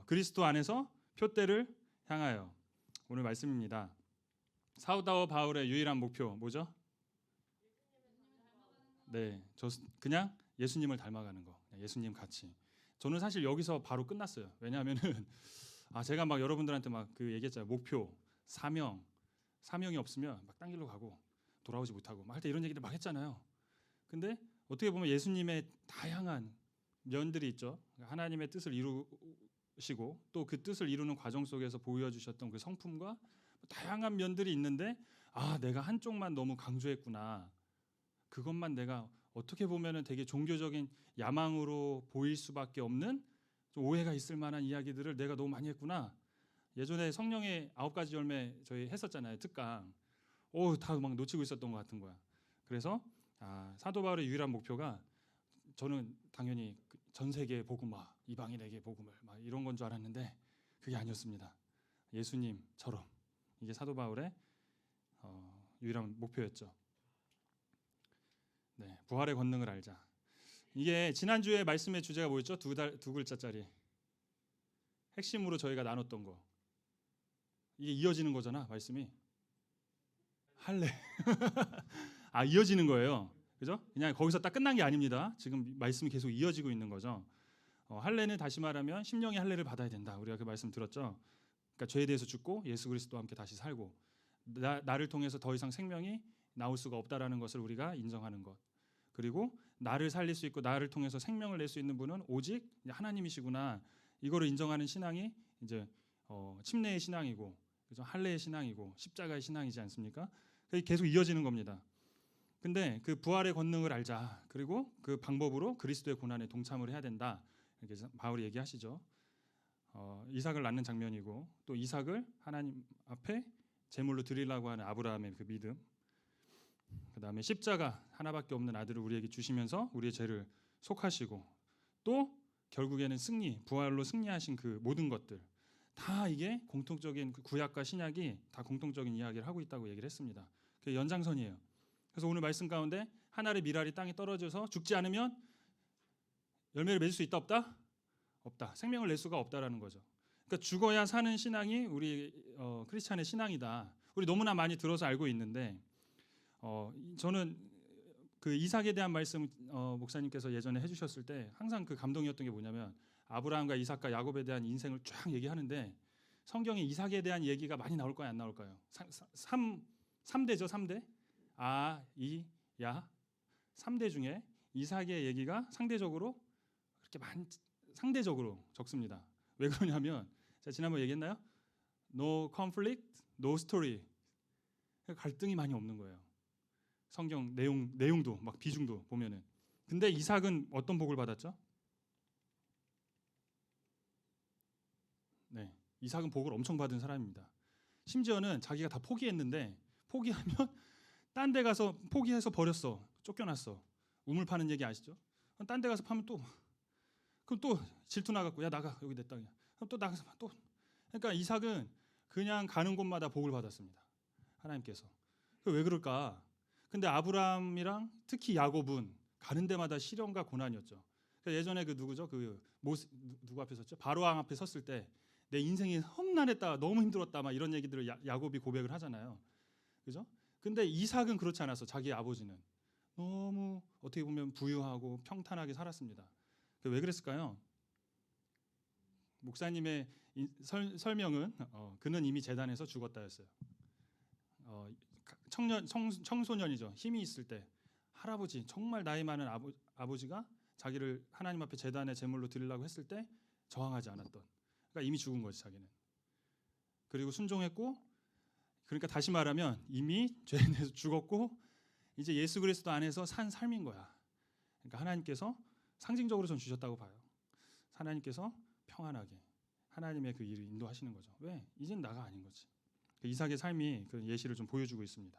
그리스도 안에서 표대를 향하여. 오늘 말씀입니다. 사도 바울의 유일한 목표 뭐죠? 네, 저 그냥 예수님을 닮아가는 거, 예수님 같이. 저는 사실 여기서 바로 끝났어요. 왜냐하면은 제가 막 여러분들한테 막 그 얘기했잖아요. 목표, 사명이 없으면 막 딴 길로 가고 돌아오지 못하고 막 할 때 이런 얘기들 막 했잖아요. 근데 어떻게 보면 예수님의 다양한 면들이 있죠. 하나님의 뜻을 이루시고 또 그 뜻을 이루는 과정 속에서 보여주셨던 그 성품과 다양한 면들이 있는데 내가 한쪽만 너무 강조했구나. 그것만 내가 어떻게 보면은 되게 종교적인 야망으로 보일 수밖에 없는 좀 오해가 있을 만한 이야기들을 내가 너무 많이 했구나. 예전에 성령의 9가지 열매 저희 했었잖아요. 특강. 다 막 놓치고 있었던 것 같은 거야. 그래서 사도 바울의 유일한 목표가 저는 당연히 전 세계에 복음화, 이방인에게 복음을 막 이런 건 줄 알았는데 그게 아니었습니다. 예수님처럼. 이게 사도 바울의 유일한 목표였죠. 네, 부활의 권능을 알자. 이게 지난주에 말씀의 주제가 뭐였죠? 두 글자짜리. 핵심으로 저희가 나눴던 거. 이게 이어지는 거잖아, 말씀이. 할례. 이어지는 거예요. 그죠? 그냥 거기서 딱 끝난 게 아닙니다. 지금 말씀이 계속 이어지고 있는 거죠. 할례는 다시 말하면 심령의 할례를 받아야 된다. 우리가 그 말씀 들었죠. 그러니까 죄에 대해서 죽고 예수 그리스도와 함께 다시 살고 나를 통해서 더 이상 생명이 나올 수가 없다라는 것을 우리가 인정하는 것. 그리고 나를 살릴 수 있고 나를 통해서 생명을 낼 수 있는 분은 오직 하나님이시구나. 이거를 인정하는 신앙이 이제 침례의 신앙이고, 그죠? 할례의 신앙이고 십자가의 신앙이지 않습니까? 계속 이어지는 겁니다. 근데 그 부활의 권능을 알자. 그리고 그 방법으로 그리스도의 고난에 동참을 해야 된다. 이렇게 바울이 얘기하시죠. 이삭을 낳는 장면이고 또 이삭을 하나님 앞에 제물로 드리려고 하는 아브라함의 그 믿음. 그다음에 십자가 하나밖에 없는 아들을 우리에게 주시면서 우리의 죄를 속하시고 또 결국에는 승리, 부활로 승리하신 그 모든 것들 다 이게 공통적인 그 구약과 신약이 다 공통적인 이야기를 하고 있다고 얘기를 했습니다. 그게 연장선이에요. 그래서 오늘 말씀 가운데 하나의 미랄이 땅에 떨어져서 죽지 않으면 열매를 맺을 수 있다 없다? 없다. 생명을 낼 수가 없다라는 거죠. 그러니까 죽어야 사는 신앙이 우리 크리스찬의 신앙이다. 우리 너무나 많이 들어서 알고 있는데 저는 그 이삭에 대한 말씀 목사님께서 예전에 해주셨을 때 항상 그 감동이었던 게 뭐냐면 아브라함과 이삭과 야곱에 대한 인생을 쫙 얘기하는데 성경에 이삭에 대한 얘기가 많이 나올까요? 안 나올까요? 3대죠. 3대. 야 3대 중에 이삭의 얘기가 상대적으로 그렇게 상대적으로 적습니다. 왜 그러냐면 제가 지난번에 얘기했나요? No conflict, no story. 갈등이 많이 없는 거예요. 성경 내용도 막 비중도 보면은. 근데 이삭은 어떤 복을 받았죠? 네, 이삭은 복을 엄청 받은 사람입니다. 심지어는 자기가 다 포기했는데 포기하면 딴 데 가서 포기해서 버렸어. 쫓겨났어. 우물 파는 얘기 아시죠? 딴 데 가서 파면 그럼 또 질투 나갖고 야 나가 여기 내 땅이야. 그럼 또 나가서 또. 그러니까 이삭은 그냥 가는 곳마다 복을 받았습니다. 하나님께서. 왜 그럴까? 근데 아브라함이랑 특히 야곱은 가는 데마다 시련과 고난이었죠. 그러니까 예전에 그 누구죠? 누구 앞에 섰죠? 바로왕 앞에 섰을 때 내 인생이 험난했다, 너무 힘들었다, 막 이런 얘기들을 야곱이 고백을 하잖아요. 그죠? 근데 이삭은 그렇지 않았어. 자기 아버지는 너무 어떻게 보면 부유하고 평탄하게 살았습니다. 왜 그랬을까요? 목사님의 설명은 그는 이미 제단에서 죽었다였어요. 청소년이죠. 힘이 있을 때 할아버지 정말 나이 많은 아버지가 자기를 하나님 앞에 제단에 제물로 드리려고 했을 때 저항하지 않았던. 그러니까 이미 죽은 거지 자기는. 그리고 순종했고 그러니까 다시 말하면 이미 죄에 대해서 죽었고 이제 예수 그리스도 안에서 산 삶인 거야. 그러니까 하나님께서 상징적으로 전 주셨다고 봐요. 하나님께서 평안하게 하나님의 그 일을 인도하시는 거죠. 왜? 이젠 나가 아닌 거지. 이삭의 삶이 그 예시를 좀 보여주고 있습니다.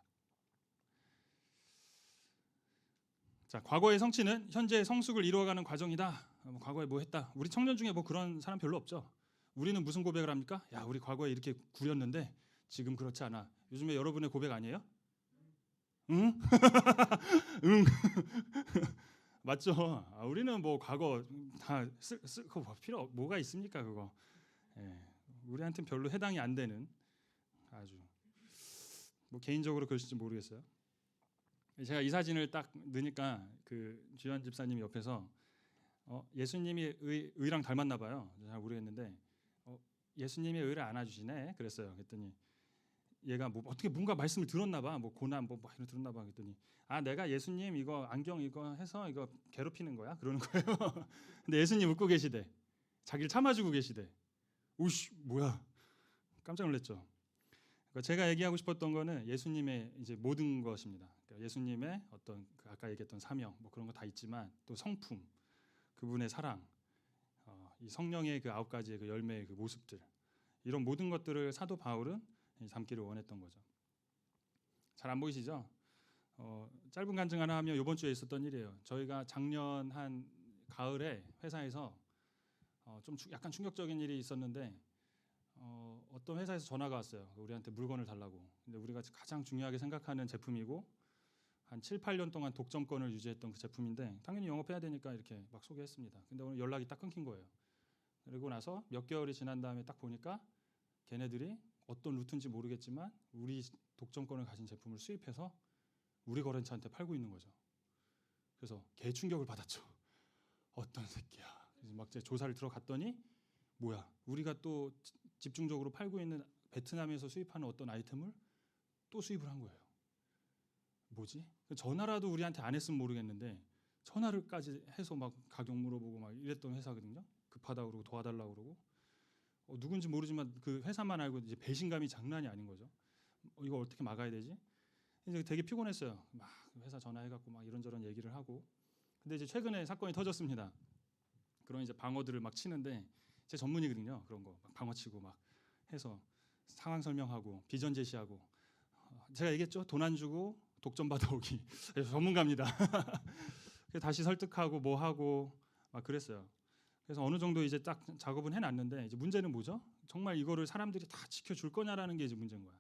자, 과거의 성취는 현재의 성숙을 이루어가는 과정이다. 과거에 뭐 했다. 우리 청년 중에 뭐 그런 사람 별로 없죠. 우리는 무슨 고백을 합니까? 야, 우리 과거에 이렇게 구렸는데 지금 그렇지 않아. 요즘에 여러분의 고백 아니에요? 응? 응. 맞죠? 우리는 뭐 과거 다 쓰고 필요 뭐가 있습니까 그거? 예, 우리한테는 별로 해당이 안 되는 아주 뭐 개인적으로 그러실지 모르겠어요. 제가 이 사진을 딱 넣으니까 그 주현 집사님이 옆에서 예수님이 의랑 닮았나 봐요. 잘 모르겠는데 예수님이 의를 안아주시네 그랬어요. 그랬더니 얘가 뭐 어떻게 뭔가 말씀을 들었나 봐. 뭐 고난 뭐 이런 들었나 봐. 그랬더니 내가 예수님 이거 안경 이거 해서 이거 괴롭히는 거야 그러는 거예요. 근데 예수님 웃고 계시대. 자기를 참아주고 계시대. 우씨 뭐야 깜짝 놀랐죠. 그러니까 제가 얘기하고 싶었던 거는 예수님의 이제 모든 것입니다. 그러니까 예수님의 어떤 아까 얘기했던 사명 뭐 그런 거 다 있지만 또 성품, 그분의 사랑, 이 성령의 그 9가지의 그 열매의 그 모습들 이런 모든 것들을 사도 바울은 담기를 원했던 거죠. 잘 안 보이시죠? 짧은 간증 하나 하면 이번 주에 있었던 일이에요. 저희가 작년 한 가을에 회사에서 좀 약간 충격적인 일이 있었는데 어떤 회사에서 전화가 왔어요. 우리한테 물건을 달라고. 근데 우리가 가장 중요하게 생각하는 제품이고 한 7, 8년 동안 독점권을 유지했던 그 제품인데 당연히 영업해야 되니까 이렇게 막 소개했습니다. 근데 오늘 연락이 딱 끊긴 거예요. 그리고 나서 몇 개월이 지난 다음에 딱 보니까 걔네들이 어떤 루트인지 모르겠지만 우리 독점권을 가진 제품을 수입해서 우리 거래처한테 팔고 있는 거죠. 그래서 개 충격을 받았죠. 어떤 새끼야. 그래서 막 제 조사를 들어갔더니 뭐야 우리가 또 집중적으로 팔고 있는 베트남에서 수입하는 어떤 아이템을 또 수입을 한 거예요. 뭐지? 전화라도 우리한테 안 했으면 모르겠는데 전화를까지 해서 막 가격 물어보고 막 이랬던 회사거든요. 급하다고 그러고 도와달라고 그러고 누군지 모르지만 그 회사만 알고 이제 배신감이 장난이 아닌 거죠. 이거 어떻게 막아야 되지? 이제 되게 피곤했어요. 막 회사 전화해갖고 막 이런저런 얘기를 하고. 근데 이제 최근에 사건이 터졌습니다. 그런 이제 방어들을 막 치는데 제 전문이거든요. 그런 거 막 방어 치고 막 해서 상황 설명하고 비전 제시하고 제가 얘기했죠. 돈 안 주고 독점 받아오기 전문가입니다. 그래서 다시 설득하고 뭐 하고 막 그랬어요. 그래서 어느 정도 이제 딱 작업은 해놨는데 이제 문제는 뭐죠? 정말 이거를 사람들이 다 지켜줄 거냐라는 게 이제 문제인 거야.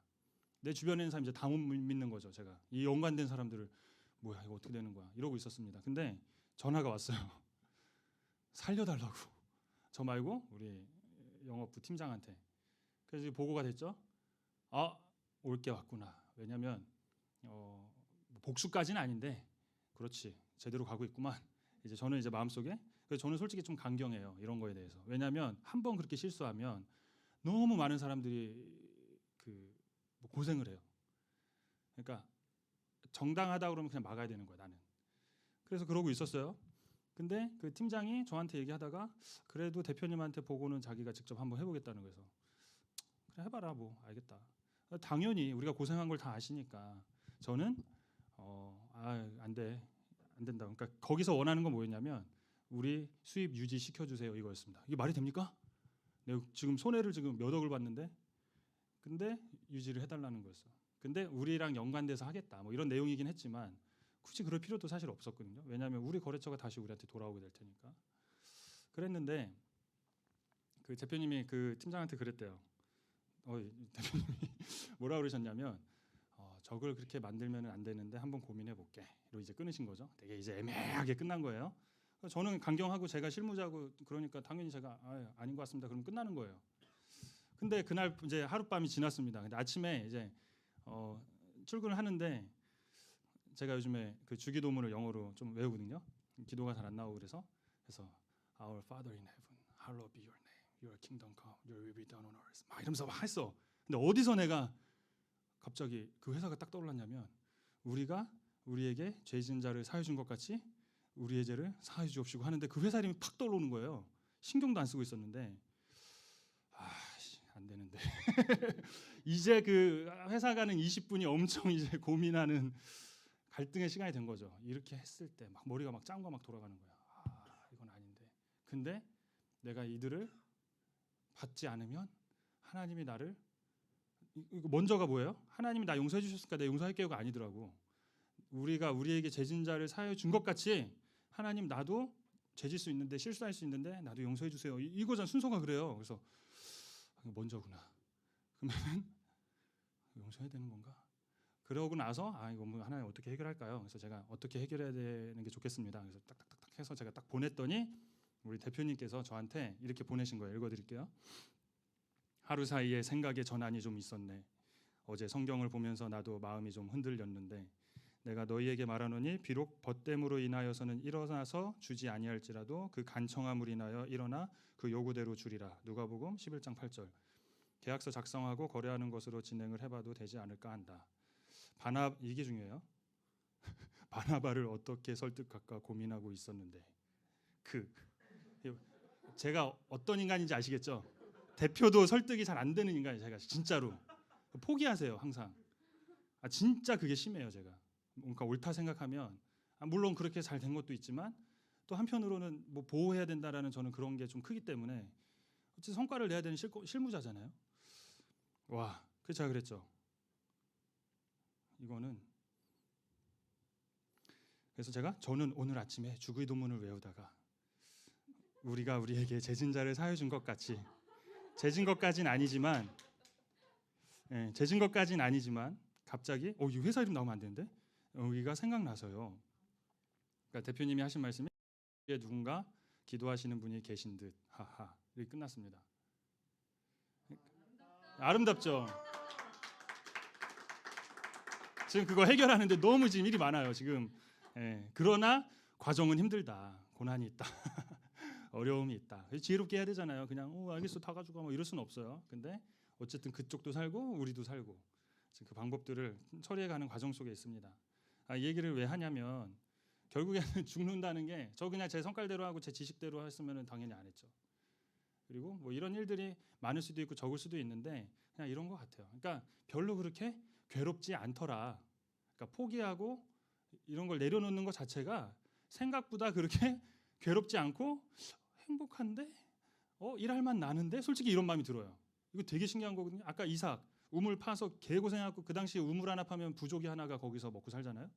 내 주변에 있는 사람이 이제 다 못 믿는 거죠. 제가 이 연관된 사람들을 뭐야 이거 어떻게 되는 거야 이러고 있었습니다. 근데 전화가 왔어요. 살려달라고. 저 말고 우리 영업부 팀장한테. 그래서 보고가 됐죠. 올 게 왔구나. 왜냐하면 복수까지는 아닌데 그렇지 제대로 가고 있구만. 이제 저는 이제 마음속에 그래서 저는 솔직히 좀 강경해요 이런 거에 대해서. 왜냐하면 한번 그렇게 실수하면 너무 많은 사람들이 뭐 고생을 해요. 그러니까 정당하다 그러면 그냥 막아야 되는 거야 나는. 그래서 그러고 있었어요. 근데 그 팀장이 저한테 얘기하다가 그래도 대표님한테 보고는 자기가 직접 한번 해보겠다는 거여서 그래 해봐라 뭐 알겠다. 당연히 우리가 고생한 걸 다 아시니까 저는 안 된다. 그러니까 거기서 원하는 건 뭐였냐면 우리 수입 유지 시켜주세요 이거였습니다. 이게 말이 됩니까? 내가 지금 손해를 지금 몇 억을 봤는데 근데 유지를 해달라는 거였어. 근데 우리랑 연관돼서 하겠다 뭐 이런 내용이긴 했지만 굳이 그럴 필요도 사실 없었거든요. 왜냐하면 우리 거래처가 다시 우리한테 돌아오게 될 테니까. 그랬는데 그 대표님이 그 팀장한테 그랬대요. 대표님이 뭐라 그러셨냐면 저걸 그렇게 만들면 안 되는데 한번 고민해 볼게. 이러고 이제 끊으신 거죠. 되게 이제 애매하게 끝난 거예요. 저는 강경하고 제가 실무자고 그러니까 당연히 제가 아닌 것 같습니다. 그러면 끝나는 거예요. 근데 그날 이제 하룻밤이 지났습니다. 근데 아침에 이제 출근을 하는데 제가 요즘에 그 주기도문을 영어로 좀 외우거든요. 기도가 잘 안 나오고 그래서 Our Father in heaven, hallowed be your name. Your kingdom come, your will be done on earth. 막 이러면서 막 했어. 근데 어디서 내가 갑자기 그 회사가 딱 떠올랐냐면 우리가 우리에게 죄 지은 자를 사해 준 것 같이 우리의 죄를 사해 주옵시고 하는데 그 회사 이름이 팍 떠오르는 거예요. 신경도 안 쓰고 있었는데 안 되는데 이제 그 회사 가는 20분이 엄청 이제 고민하는 갈등의 시간이 된 거죠. 이렇게 했을 때 막 머리가 막 짱과 막 돌아가는 거야. 이건 아닌데. 근데 내가 이들을 받지 않으면 하나님이 나를 먼저가 뭐예요? 하나님이 나 용서해 주셨으니까 내가 용서할게요가 아니더라고. 우리가 우리에게 죄진 자를 사해 준 것 같이 하나님 나도 죄질 수 있는데 실수할 수 있는데 나도 용서해 주세요. 이거잖아. 순서가 그래요. 그래서 먼저구나. 그러면 용서해야 되는 건가? 그러고 나서 이거 뭐 하나님 어떻게 해결할까요? 그래서 제가 어떻게 해결해야 되는 게 좋겠습니다. 그래서 딱딱딱딱 해서 제가 딱 보냈더니 우리 대표님께서 저한테 이렇게 보내신 거예요. 읽어드릴게요. 하루 사이에 생각에 전환이 좀 있었네. 어제 성경을 보면서 나도 마음이 좀 흔들렸는데 내가 너희에게 말하노니 비록 벗됨으로 인하여서는 일어나서 주지 아니할지라도 그 간청함으로 인하여 일어나 그 요구대로 주리라. 누가복음 11장 8절. 계약서 작성하고 거래하는 것으로 진행을 해봐도 되지 않을까 한다. 이게 중요해요. 바나바를 어떻게 설득할까 고민하고 있었는데 제가 어떤 인간인지 아시겠죠? 대표도 설득이 잘 안 되는 인간이에요. 제가 진짜로 포기하세요 항상. 진짜 그게 심해요. 제가 뭔가 옳다 생각하면 물론 그렇게 잘 된 것도 있지만 또 한편으로는 뭐 보호해야 된다라는 저는 그런 게 좀 크기 때문에 어쨌든 성과를 내야 되는 실무자잖아요. 와, 그래서 제가 그랬죠. 이거는 그래서 저는 오늘 아침에 주기도문을 외우다가 우리가 우리에게 재진 자를 사여 준 것 같이 재진 것까지는 아니지만 재진 것까지는 아니지만 갑자기 이 회사 이름 나오면 안 되는데 여기가 생각나서요. 그러니까 대표님이 하신 말씀이 누군가 기도하시는 분이 계신 듯 하하 이렇게 끝났습니다. 아름답죠? 지금 그거 해결하는데 너무 지금 일이 많아요. 지금 그러나 과정은 힘들다. 고난이 있다. 어려움이 있다. 지혜롭게 해야 되잖아요. 그냥 알겠어 다 가져가 뭐 이럴 수는 없어요. 근데 어쨌든 그쪽도 살고 우리도 살고 지금 그 방법들을 처리해가는 과정 속에 있습니다. 이 얘기를 왜 하냐면 결국에는 죽는다는 게 저 그냥 제 성깔대로 하고 제 지식대로 했으면 당연히 안 했죠. 그리고 뭐 이런 일들이 많을 수도 있고 적을 수도 있는데 그냥 이런 것 같아요. 그러니까 별로 그렇게 괴롭지 않더라. 그러니까 포기하고 이런 걸 내려놓는 것 자체가 생각보다 그렇게 괴롭지 않고 행복한데 일할 만 나는데 솔직히 이런 마음이 들어요. 이거 되게 신기한 거거든요. 아까 이삭 우물 파서 개고생하고 그 당시에 우물 하나 파면 부족이 하나가 거기서 먹고 살잖아요.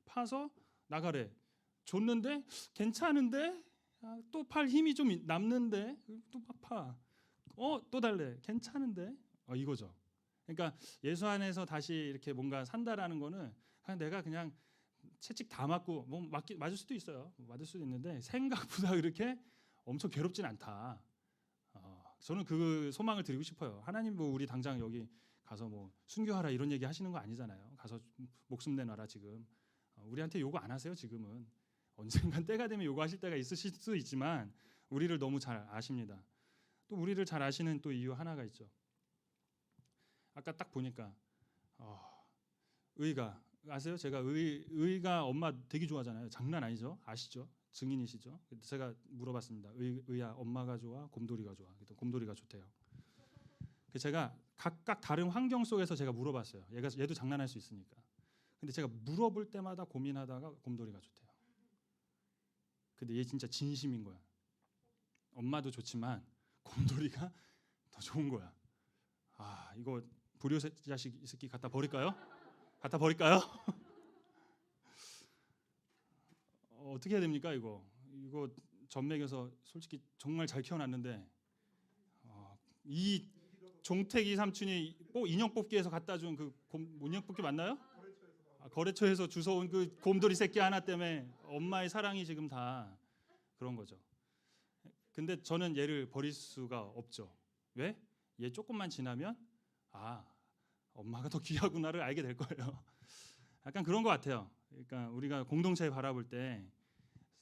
파서 나가래. 줬는데 괜찮은데 또 팔 힘이 좀 남는데 또 파. 또 달래. 괜찮은데 이거죠. 그러니까 예수 안에서 다시 이렇게 뭔가 산다라는 거는 내가 그냥 채찍 다 맞고 뭐 맞을 수도 있어요. 맞을 수도 있는데 생각보다 그렇게 엄청 괴롭진 않다. 저는 그 소망을 드리고 싶어요. 하나님 뭐 우리 당장 여기 가서 뭐 순교하라 이런 얘기 하시는 거 아니잖아요. 가서 목숨 내놔라 지금. 우리한테 요구 안 하세요 지금은. 언젠간 때가 되면 요구하실 때가 있으실 수 있지만 우리를 너무 잘 아십니다. 또 우리를 잘 아시는 또 이유 하나가 있죠. 아까 딱 보니까 의가 아세요? 제가 의가 엄마 되게 좋아하잖아요. 장난 아니죠? 아시죠? 증인이시죠? 제가 물어봤습니다. 의야 엄마가 좋아? 곰돌이가 좋아? 그랬더니 곰돌이가 좋대요. 제가 각각 다른 환경 속에서 제가 물어봤어요. 얘도 장난할 수 있으니까. 근데 제가 물어볼 때마다 고민하다가 곰돌이가 좋대요. 근데 얘 진짜 진심인 거야. 엄마도 좋지만 곰돌이가 더 좋은 거야. 이거 불효자식 이 새끼 갖다 버릴까요? 갖다 버릴까요? 어떻게 해야 됩니까 이거? 이거 젖먹여서 솔직히 정말 잘 키워놨는데 이 종택이 삼촌이 인형 뽑기에서 갖다 준 그 인형 뽑기 맞나요? 거래처에서 주워온 그 곰돌이 새끼 하나 때문에 엄마의 사랑이 지금 다 그런 거죠. 근데 저는 얘를 버릴 수가 없죠. 왜? 얘 조금만 지나면 엄마가 더 귀하구나를 알게 될 거예요. 약간 그런 것 같아요. 그러니까 우리가 공동체 바라볼 때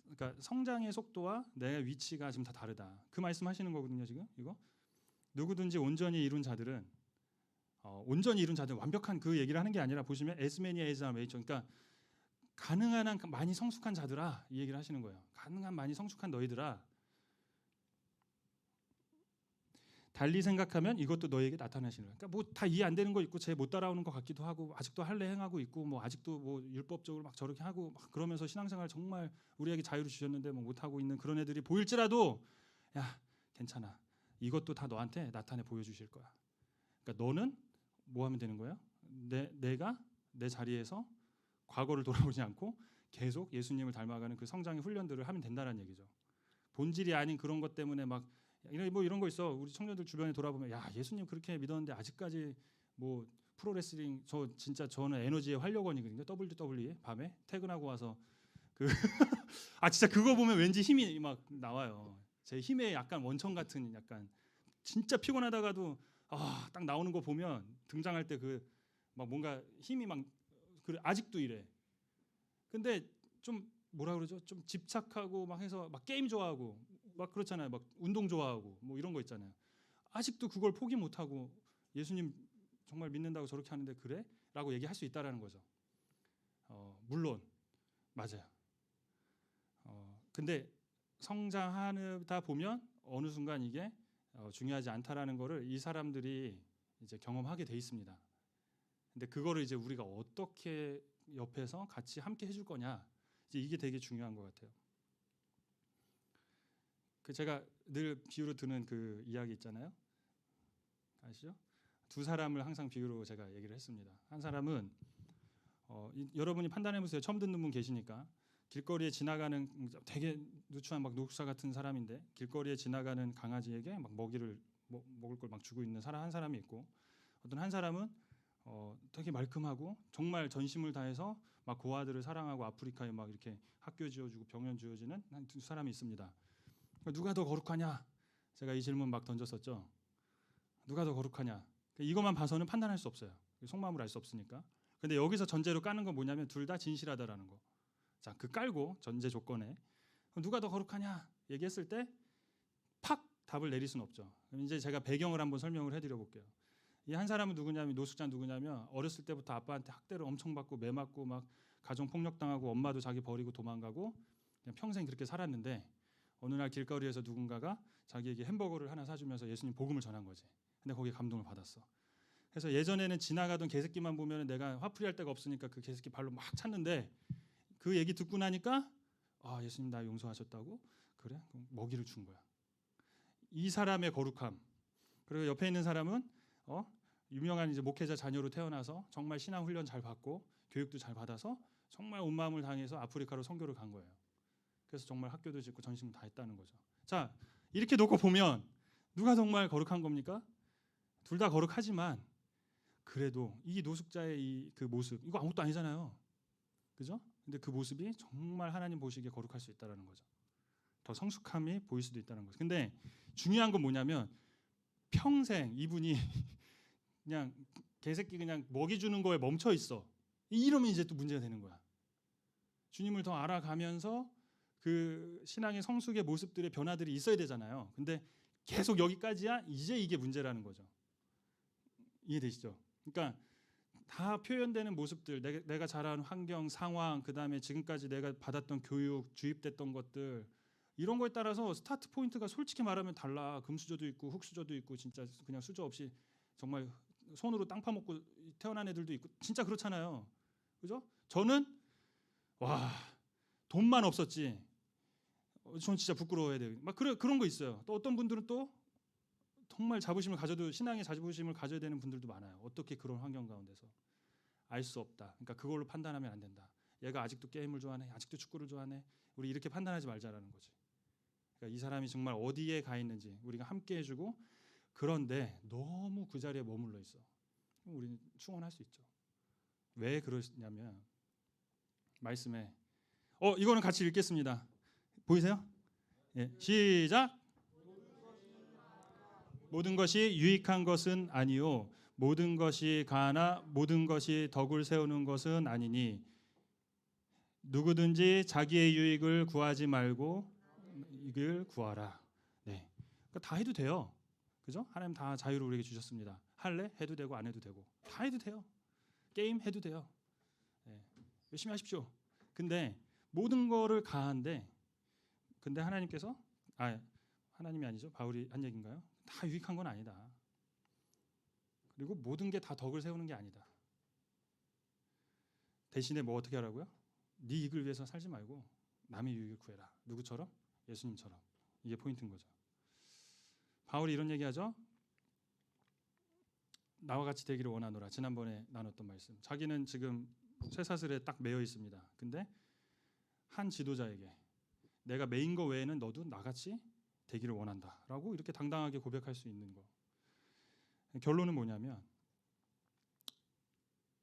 그러니까 성장의 속도와 내 위치가 지금 다 다르다. 그 말씀하시는 거거든요. 지금 이거 누구든지 온전히 이룬 자들은 완벽한 그 얘기를 하는 게 아니라 보시면 as many as are made. 그러니까 가능한 한 많이 성숙한 자들아 이 얘기를 하시는 거예요. 가능한 많이 성숙한 너희들아 달리 생각하면 이것도 너에게 나타나시는 거예요. 그러니까 뭐 다 이해 안 되는 거 있고 쟤 못 따라오는 것 같기도 하고 아직도 할례 행하고 있고 뭐 아직도 뭐 율법적으로 막 저렇게 하고 막 그러면서 신앙생활 정말 우리에게 자유를 주셨는데 뭐 못 하고 있는 그런 애들이 보일지라도 야 괜찮아. 이것도 다 너한테 나타내 보여주실 거야. 그러니까 너는 뭐 하면 되는 거야? 내가 내 자리에서 과거를 돌아보지 않고 계속 예수님을 닮아가는 그 성장의 훈련들을 하면 된다는 얘기죠. 본질이 아닌 그런 것 때문에 막 뭐 이런 거 있어. 우리 청년들 주변에 돌아보면 야 예수님 그렇게 믿었는데 아직까지 뭐 프로레슬링 저는 에너지의 활력원이거든요. WWE 밤에 퇴근하고 와서 진짜 그거 보면 왠지 힘이 막 나와요. 제 힘의 약간 원천 같은 약간 진짜 피곤하다가도 딱 나오는 거 보면 등장할 때 그 막 뭔가 힘이 막 그래 아직도 이래. 근데 좀 뭐라 그러죠? 좀 집착하고 막 해서 막 게임 좋아하고 막 그렇잖아요. 막 운동 좋아하고 뭐 이런 거 있잖아요. 아직도 그걸 포기 못 하고 예수님 정말 믿는다고 저렇게 하는데 그래? 라고 얘기할 수 있다라는 거죠. 물론 맞아요. 근데 성장하다 보면 어느 순간 이게 중요하지 않다라는 거를 이 사람들이 이제 경험하게 돼 있습니다. 근데 그거를 이제 우리가 어떻게 옆에서 같이 함께 해줄 거냐, 이제 이게 되게 중요한 것 같아요. 그 제가 늘 비유로 드는 그 이야기 있잖아요. 아시죠? 두 사람을 항상 비유로 제가 얘기를 했습니다. 한 사람은 여러분이 판단해 보세요. 처음 듣는 분 계시니까. 길거리에 지나가는 되게 누추한 막 노숙자 같은 사람인데 길거리에 지나가는 강아지에게 막 먹을 걸 막 주고 있는 사람 한 사람이 있고, 어떤 한 사람은 되게 말끔하고 정말 전심을 다해서 막 고아들을 사랑하고 아프리카에 막 이렇게 학교 지어주고 병원 지어주는 한 두 사람이 있습니다. 누가 더 거룩하냐? 제가 이 질문 막 던졌었죠. 누가 더 거룩하냐? 이것만 봐서는 판단할 수 없어요. 속마음을 알 수 없으니까. 근데 여기서 전제로 까는 건 뭐냐면 둘 다 진실하다라는 거. 자, 그 깔고 전제 조건에 누가 더 거룩하냐 얘기했을 때 팍 답을 내릴 수는 없죠. 그럼 이제 제가 배경을 한번 설명을 해드려 볼게요. 이 한 사람은 누구냐면 노숙자 누구냐면 어렸을 때부터 아빠한테 학대를 엄청 받고 매 맞고 막 가정 폭력 당하고 엄마도 자기 버리고 도망가고 그냥 평생 그렇게 살았는데 어느 날 길거리에서 누군가가 자기에게 햄버거를 하나 사주면서 예수님 복음을 전한 거지. 근데 거기에 감동을 받았어. 그래서 예전에는 지나가던 개새끼만 보면 내가 화풀이할 데가 없으니까 그 개새끼 발로 막 찼는데 그 얘기 듣고 나니까 예수님 나 용서하셨다고? 그래? 그럼 먹이를 준 거야. 이 사람의 거룩함. 그리고 옆에 있는 사람은 유명한 이제 목회자 자녀로 태어나서 정말 신앙 훈련 잘 받고 교육도 잘 받아서 정말 온 마음을 다해서 아프리카로 선교를 간 거예요. 그래서 정말 학교도 짓고 전심을 다 했다는 거죠. 자, 이렇게 놓고 보면 누가 정말 거룩한 겁니까? 둘 다 거룩하지만 그래도 이 노숙자의 그 모습, 이거 아무것도 아니잖아요. 그죠? 근데 그 모습이 정말 하나님 보시기에 거룩할 수 있다라는 거죠. 더 성숙함이 보일 수도 있다는 거죠. 근데 중요한 건 뭐냐면 평생 이분이 그냥 개새끼 그냥 먹이 주는 거에 멈춰 있어. 이러면 이제 또 문제가 되는 거야. 주님을 더 알아가면서 그 신앙의 성숙의 모습들의 변화들이 있어야 되잖아요. 근데 계속 여기까지야, 이제 이게 문제라는 거죠. 이해되시죠? 그러니까 다 표현되는 모습들, 내가 자란 환경, 상황, 그 다음에 지금까지 내가 받았던 교육, 주입됐던 것들, 이런 거에 따라서 스타트 포인트가 솔직히 말하면 달라. 금수저도 있고 흙수저도 있고 진짜 그냥 수저 없이 정말 손으로 땅 파먹고 태어난 애들도 있고 진짜 그렇잖아요. 그죠? 저는 돈만 없었지. 전 진짜 부끄러워해야 돼요. 막 그런 거 있어요. 또 어떤 분들은 또 정말 자부심을 가져도 신앙의 자부심을 가져야 되는 분들도 많아요. 어떻게 그런 환경 가운데서 알 수 없다. 그러니까 그걸로 판단하면 안 된다. 얘가 아직도 게임을 좋아하네. 아직도 축구를 좋아하네. 우리 이렇게 판단하지 말자라는 거지. 그러니까 이 사람이 정말 어디에 가 있는지 우리가 함께 해주고, 그런데 너무 그 자리에 머물러 있어. 그럼 우리는 충원할 수 있죠. 왜 그러냐면 말씀에 이거는 같이 읽겠습니다. 보이세요? 예, 시작. 모든 것이 유익한 것은 아니요 모든 것이 가나 모든 것이 덕을 세우는 것은 아니니 누구든지 자기의 유익을 구하지 말고 이익을 구하라. 네, 그러니까 다 해도 돼요. 그죠? 하나님 다 자유를 우리에게 주셨습니다. 할래? 해도 되고 안 해도 되고 다 해도 돼요. 게임 해도 돼요. 네, 열심히 하십시오. 근데 모든 거를 가한데, 근데 하나님께서 하나님이 아니죠. 바울이 한 얘기인가요? 다 유익한 건 아니다. 그리고 모든 게 다 덕을 세우는 게 아니다. 대신에 뭐 어떻게 하라고요? 네 이익을 위해서 살지 말고 남의 유익을 구해라. 누구처럼? 예수님처럼. 이게 포인트인 거죠. 바울이 이런 얘기하죠. 나와 같이 되기를 원하노라. 지난번에 나눴던 말씀. 자기는 지금 쇠사슬에 딱 매여 있습니다. 근데 한 지도자에게 내가 매인 거 외에는 너도 나같이 되기를 원한다라고 이렇게 당당하게 고백할 수 있는 거. 결론은 뭐냐면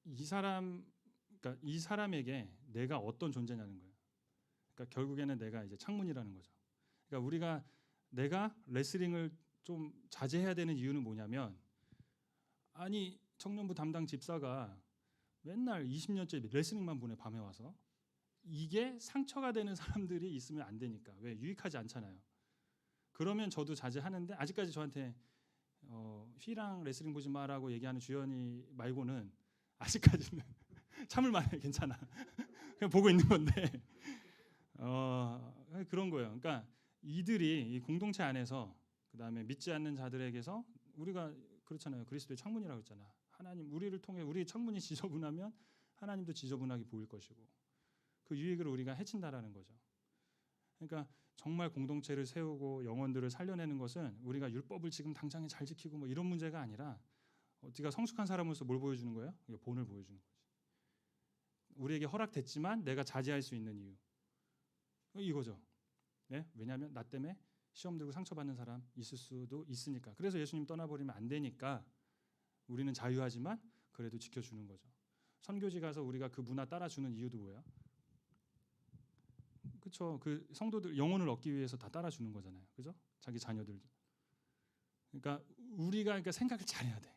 그러니까 이 사람에게 내가 어떤 존재냐는 거예요. 그러니까 결국에는 내가 이제 창문이라는 거죠. 그러니까 내가 레슬링을 좀 자제해야 되는 이유는 뭐냐면 아니 청년부 담당 집사가 맨날 20년째 레슬링만 보내 밤에 와서. 이게 상처가 되는 사람들이 있으면 안 되니까. 왜? 유익하지 않잖아요. 그러면 저도 자제하는데 아직까지 저한테 휘랑 레슬링 보지 마라고 얘기하는 주연이 말고는 아직까지는 참을 만해. 괜찮아. 그냥 보고 있는 건데 그런 거예요. 그러니까 이들이 이 공동체 안에서 그다음에 믿지 않는 자들에게서 우리가 그렇잖아요. 그리스도의 창문이라고 했잖아. 하나님 우리를 통해 우리 창문이 지저분하면 하나님도 지저분하게 보일 것이고 그 유익을 우리가 해친다라는 거죠. 그러니까 정말 공동체를 세우고 영혼들을 살려내는 것은 우리가 율법을 지금 당장에 잘 지키고 뭐 이런 문제가 아니라 네가 성숙한 사람으로서 뭘 보여주는 거예요? 본을 보여주는 거지. 우리에게 허락됐지만 내가 자제할 수 있는 이유 이거죠. 네? 왜냐하면 나 때문에 시험 들고 상처받는 사람 있을 수도 있으니까. 그래서 예수님 떠나버리면 안 되니까 우리는 자유하지만 그래도 지켜주는 거죠. 선교지 가서 우리가 그 문화 따라주는 이유도 뭐예요? 그렇죠. 그 성도들 영혼을 얻기 위해서 다 따라주는 거잖아요. 그죠? 자기 자녀들. 그러니까 우리가 생각을 잘해야 돼.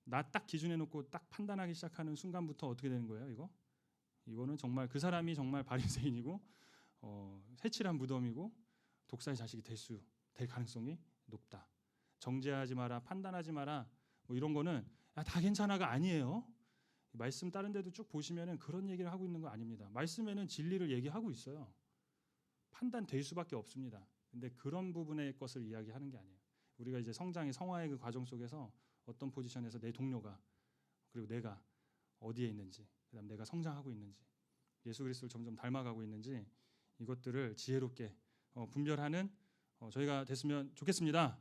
나 딱 기준해놓고 딱 판단하기 시작하는 순간부터 어떻게 되는 거예요? 이거는 정말 그 사람이 정말 바리새인이고 새칠한 무덤이고 독사의 자식이 될 가능성이 높다. 정죄하지 마라, 판단하지 마라, 뭐 이런 거는 다 괜찮아가 아니에요. 말씀 다른 데도 쭉 보시면은 그런 얘기를 하고 있는 거 아닙니다. 말씀에는 진리를 얘기하고 있어요. 판단될 수밖에 없습니다. 근데 그런 부분의 것을 이야기하는 게 아니에요. 우리가 이제 성장의 성화의 그 과정 속에서 어떤 포지션에서 내 동료가 그리고 내가 어디에 있는지, 그다음 내가 성장하고 있는지, 예수 그리스도를 점점 닮아가고 있는지 이것들을 지혜롭게 분별하는 저희가 됐으면 좋겠습니다.